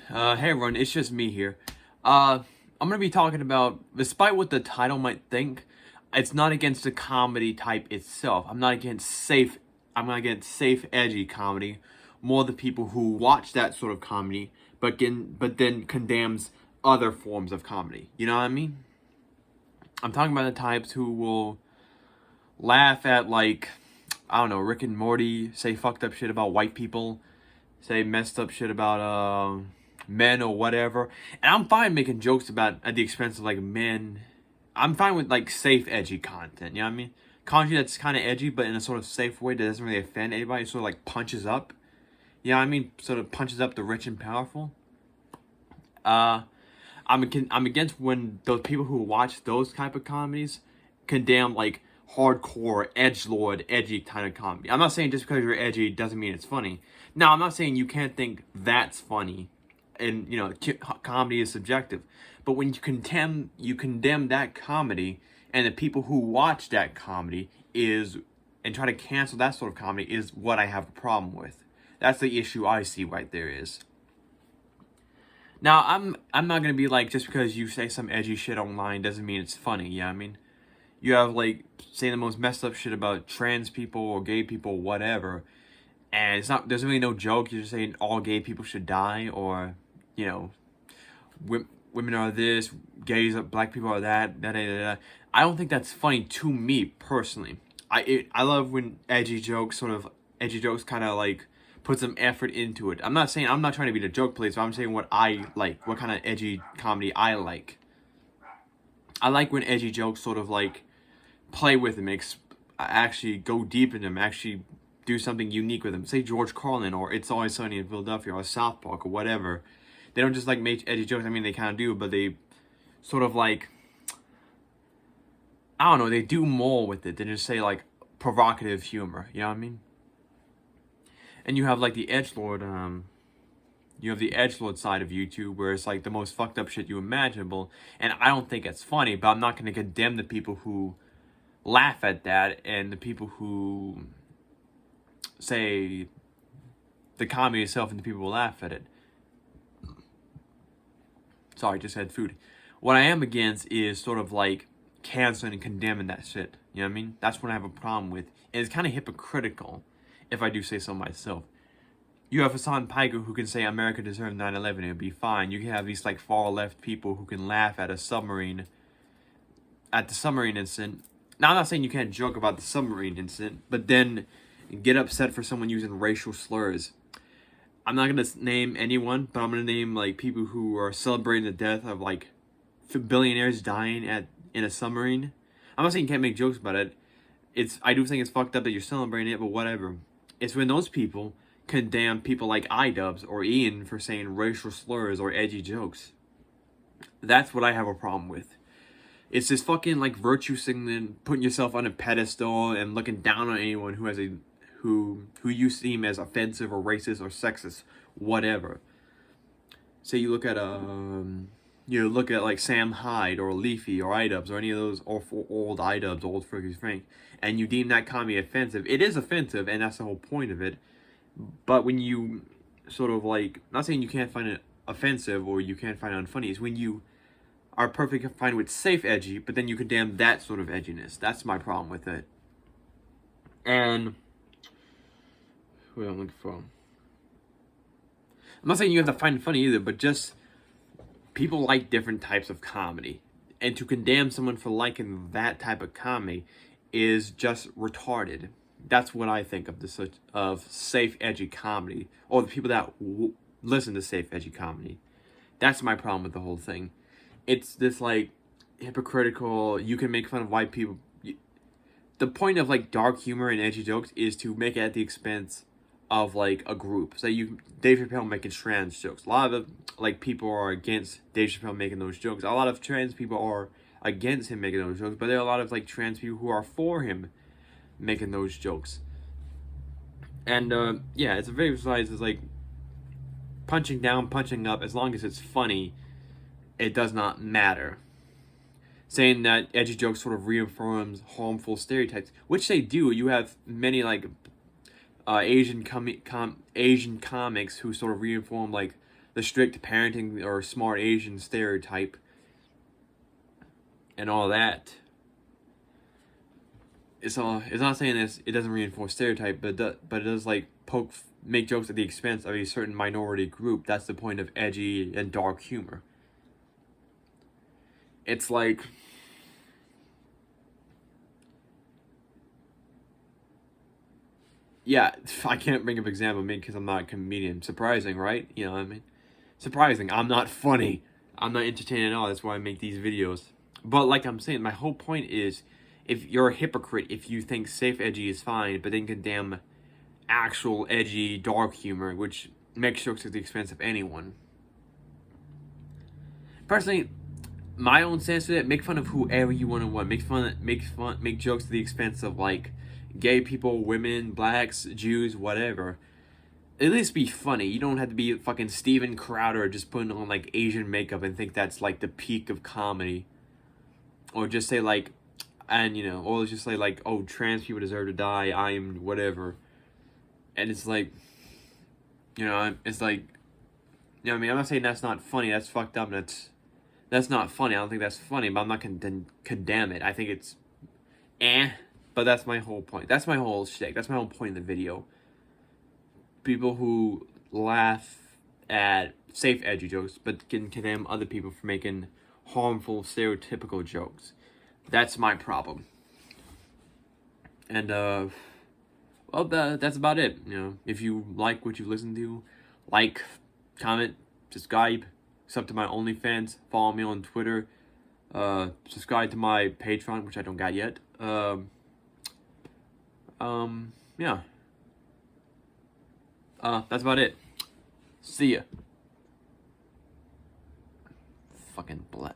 Hey everyone, it's just me here. I'm gonna be talking about, despite what the title might think, it's not against the comedy type itself. I'm not against safe, edgy comedy. More the people who watch that sort of comedy, but then condemns other forms of comedy. You know what I mean? I'm talking about the types who will laugh at, like, I don't know, Rick and Morty, say fucked up shit about white people, say messed up shit about men or whatever. And I'm fine making jokes about at the expense of like men. I'm fine with like safe, edgy content. You know what I mean? Content that's kind of edgy, but in a sort of safe way that doesn't really offend anybody. Sort of like punches up. You know what I mean? Sort of punches up the rich and powerful. I'm against when those people who watch those type of comedies condemn like hardcore edgelord edgy kind of comedy. I'm not saying just because you're edgy doesn't mean it's funny. Now, I'm not saying you can't think that's funny, and you know, comedy is subjective. But when you condemn that comedy, and the people who watch that comedy and try to cancel that sort of comedy is what I have a problem with. That's the issue I see right there is. Now, I'm not gonna be like, just because you say some edgy shit online doesn't mean it's funny. Yeah, I mean, you have like saying the most messed up shit about trans people or gay people, whatever, and it's not. There's really no joke. You're just saying all gay people should die, or you know, women are this, gays, black people are that. Da, da, da, da. I don't think that's funny to me personally. I love when edgy jokes kind of like put some effort into it. I'm not trying to be the joke police, but I'm saying what I like, what kind of edgy comedy I like. I like when edgy jokes sort of like play with them, actually go deep in them, actually do something unique with them. Say George Carlin, or It's Always Sunny in Philadelphia, or South Park, or whatever. They don't just like make edgy jokes. I mean, they kind of do, but they sort of like, I don't know, they do more with it than just say like provocative humor. You know what I mean? And you have like the edgelord, you have the edgelord side of YouTube, where it's like the most fucked up shit you imaginable. And I don't think it's funny, but I'm not going to condemn the people who laugh at that, and the people who say the comedy itself and the people who laugh at it. Sorry, I just had food. What I am against is sort of like canceling and condemning that shit. You know what I mean? That's what I have a problem with. And it's kind of hypocritical, if I do say so myself. You have Hassan Piker who can say America deserved 9/11, it'll be fine. You can have these like far left people who can laugh at the submarine incident. Now, I'm not saying you can't joke about the submarine incident, but then get upset for someone using racial slurs. I'm not going to name anyone, but I'm going to name like people who are celebrating the death of like billionaires dying in a submarine. I'm not saying you can't make jokes about it. I do think it's fucked up that you're celebrating it, but whatever. It's when those people condemn people like iDubbbz or Ian for saying racial slurs or edgy jokes. That's what I have a problem with. It's this fucking like virtue signaling, putting yourself on a pedestal and looking down on anyone who you seem as offensive or racist or sexist, whatever. Say you look at like Sam Hyde or Leafy or iDubbbz or any of those old iDubbbz, old Fergie Frank, and you deem that comedy offensive. It is offensive, and that's the whole point of it. But when you sort of like, not saying you can't find it offensive or you can't find it unfunny, it's when you are perfectly fine with safe edgy, but then you condemn that sort of edginess. That's my problem with it. And what I'm looking for. I'm not saying you have to find it funny either, but just people like different types of comedy. And to condemn someone for liking that type of comedy is just retarded. That's what I think of safe edgy comedy, or the people that listen to safe edgy comedy. That's my problem with the whole thing. It's this like hypocritical, you can make fun of white people. The point of like dark humor and edgy jokes is to make it at the expense of like a group. So Dave Chappelle making trans jokes. A lot of like people are against Dave Chappelle making those jokes. A lot of trans people are against him making those jokes, but there are a lot of like trans people who are for him making those jokes. And yeah, it's a very besides, it's like punching down, punching up. As long as it's funny, it does not matter. Saying that edgy jokes sort of reaffirms harmful stereotypes, which they do. You have many like Asian comics who sort of reaffirm like the strict parenting or smart Asian stereotype and all that. It's not saying this. It doesn't reinforce stereotype, but it does like make jokes at the expense of a certain minority group. That's the point of edgy and dark humor. It's like, yeah, I can't bring up an example because I'm not a comedian. Surprising, right? You know what I mean? Surprising. I'm not funny. I'm not entertaining at all. That's why I make these videos. But like I'm saying, my whole point is, if you're a hypocrite, if you think safe edgy is fine, but then condemn actual edgy dark humor, which makes jokes at the expense of anyone. Personally, my own stance to that: make fun of whoever you want. Make jokes to the expense of like gay people, women, blacks, Jews, whatever. At least be funny. You don't have to be fucking Steven Crowder just putting on like Asian makeup and think that's like the peak of comedy. Or just say like, and you know, or just say like, oh, trans people deserve to die, I am whatever. And it's like, you know, it's like, you know what I mean? I'm not saying that's not funny, that's fucked up, and that's not funny. I don't think that's funny, but I'm not gonna condemn it. I think it's but that's my whole point. That's my whole shtick. That's my whole point in the video. People who laugh at safe edgy jokes, but can condemn other people for making harmful, stereotypical jokes. That's my problem. And well, that's about it. You know, if you like what you listen to, like, comment, subscribe, sub to my OnlyFans, follow me on Twitter, subscribe to my Patreon, which I don't got yet. Yeah. That's about it. See ya. Fucking black.